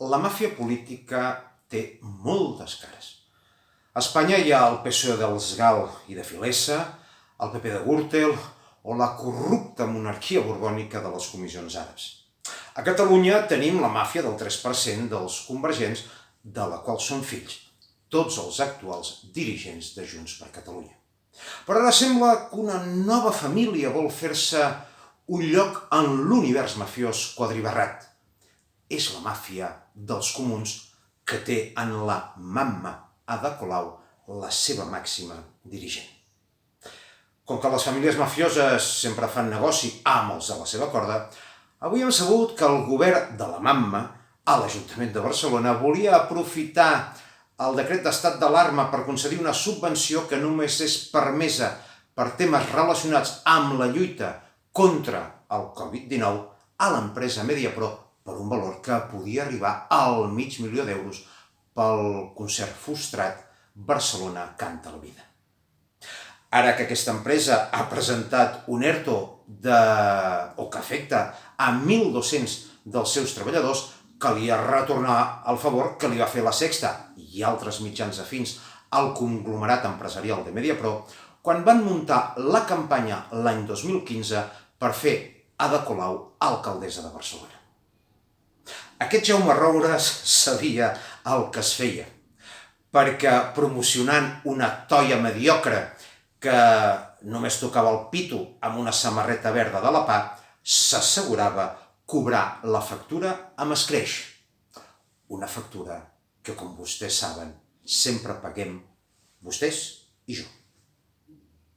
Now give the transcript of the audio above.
La màfia política té moltes cares. A Espanya hi ha el PSOE dels Gal i de Filesa, el PP de Gürtel o la corrupta monarquia borbònica de les comissions àrabs. A Catalunya tenim la màfia del 3% dels convergents, de la qual són fills tots els actuals dirigents de Junts per Catalunya. Però ara sembla que una nova família vol fer-se un lloc en l'univers mafiós quadribarrat. És la màfia dels comuns que té en la Mamma Ada Colau la seva màxima dirigent. Com que les famílies mafioses sempre fan negoci amb els de la seva corda, avui hem sabut que el govern de la Mamma, a l'Ajuntament de Barcelona, volia aprofitar el decret d'estat d'alarma per concedir una subvenció que només és permesa per temes relacionats amb la lluita contra el Covid-19 a l'empresa Mediapro per un valor que podia arribar al $500.000 pel concert frustrat Barcelona canta la vida. Ara que aquesta empresa ha presentat un ERTO que afecta a 1.200 dels seus treballadors, calia retornar el favor que li va fer La Sexta i altres mitjans afins al conglomerat empresarial de Mediapro quan van muntar la campanya l'any 2015 per fer Ada Colau alcaldessa de Barcelona. Aquest Jaume Roures sabia el que es feia, perquè promocionant una toia mediocre que només tocava el pito amb una samarreta verda de la PA, s'assegurava cobrar la factura amb escreix. Una factura que, com vostès saben, sempre paguem vostès i jo.